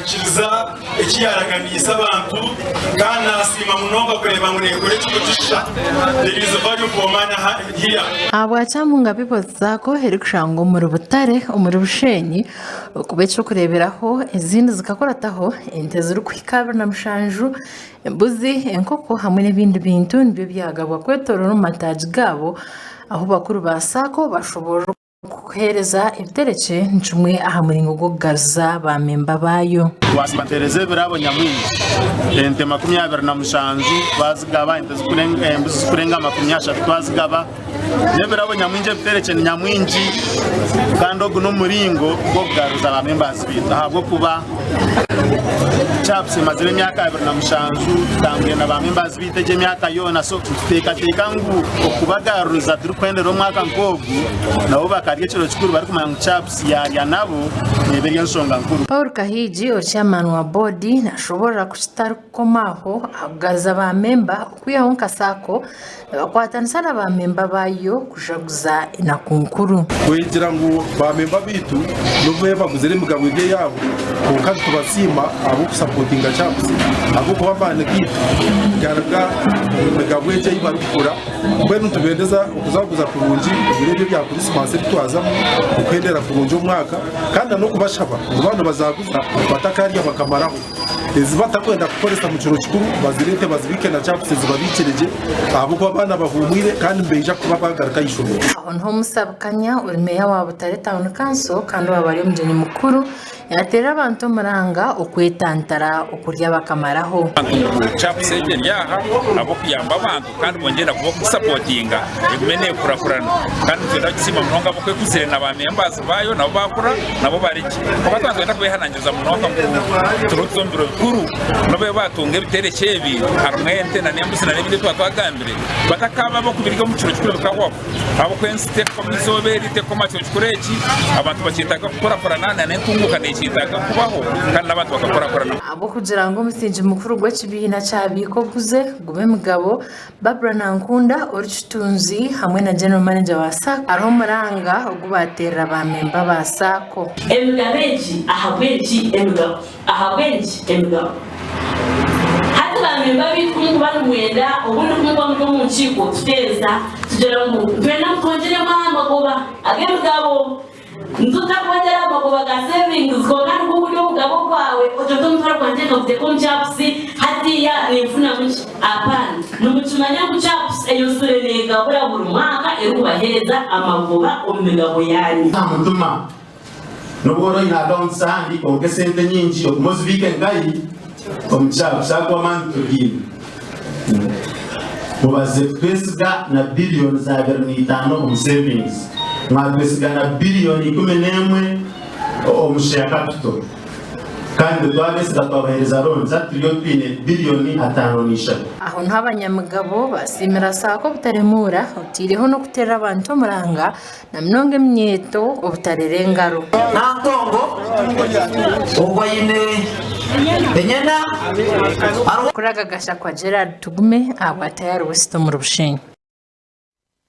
yakiriza ikiyaraganisa abantu kandi nasima munonga kureba ngo nekore cy'umugisha there is value for man here. Abwacamunga people zako heri kushango muri Butare muri Bushenyi kubecho kureberaho izindi zikakorataho ente ziri kwikaba na mushanju embuzi enkoko hamwe n'ibindi bintu nibyo byagabwa kwetoro no mataji gabo aho bakuru basako bashobora kuhereza ibitereke ncumwe aha muri ngo gaza ba memba bayo wasibatereze birabo nyamwingi ente 20 na mushanju bazigaba ente zikurenga 30 twazigaba nebirabo nyamwingi ibitereke nyamwingi kandi oguno muringo go garuza ba members bita habwo kuba chaps mazire myaka 2 na mushanju tangiye na ba members biteje myaka yona so teka ngu okubagaruza turukwendero mwaka nkogu nabo bakariye cyo chikuru bari kumanya chaps ya nabo nebere nsonga nkuru. Paul Kahiji chairman wa bodi nashobora kushitara komaho agaza ba member kuyahonka sako bakwatanisana ba member bayo kujaguza inakunkuru kugira ngo ba member bitu nubwo baguzere mugabo ide yabo kandi tubasima abo supportinga chaps abo kuba bana kitu garaga mugabo eje ibarukura bwe ntubendeza ukuzaguza kurunji ibirebe bya Christmas twazamo ukwendera kurunji umwaka kandi no kubashaba abantu bazaguza batakariya bakamaraho ezibatakwenda gukoresha mu ciro kikuru bazirete bazibike na chaps zibabikireje abo kuba bana bahumwire kandi mbeja kuba bagaruka yishobora aho nto musabukanya urimeya wa Butare Town Council kandi babari umujeni mukuru yatera abantu muranga okwetantara okurya bakamaraho chaps yaha abo kuyamba abantu kandi bongera kuba supportinga ibimene kurakurana kandi twenda gisima munonga bokwe kuzirena ba members bayo nabo bakura nabo bariki kuba twenda kubihanangiza munonga turutombiro kuru nabo batunge biterekeye ibintu harumwente na nembusi na nebindi twatwagambire batakaba bo kubirga mu ciro kikuru kawo abo kwensite komisoberi te komacho kikureki abantu bakitaga gukora na nentunguka kitaka kubaho kandi abantu bakakorakorana abo kugira ngo musinje mukuru gw'ekibina cyabiko guze gube mugabo Barbara Nankunda orichitunzi hamwe na general manager wa SACCO aho muranga ugubatera ba member ba SACCO emugabeji ahabweji emugabo hati ba member bitu bari mwenda ubundi kumva mu nkiko tuteza tugera ngo twena twongere magoba agemugabo ntuta kwongera amagoba ga savings ko kandi kuburyo mugabo kwawe ojoto mutara kwanje ko teko chaps hatiya nifuna muki apana numucumanya ku chaps eyusure nega bura burumaka erubahereza amagoba omugabo yani amutuma noboro ina donsa ndi ko gesente nyinji omuzi weekend ngai chaps akwa man tugini mubaze twesiga na billions za 5 mu savings mwabesigana billioni 11 omushare capital kandi twabesiga twabahereza loan za billioni 5 aho ntabanyamugabo basimira SACCO butaremura utiriho no kutera abantu muranga na mnonge mnyeto obutarerengaro natongo ubwo yine enyena kuraga gasha kwa Gerard Tugume abwa tayari wesito mu Bushenyi.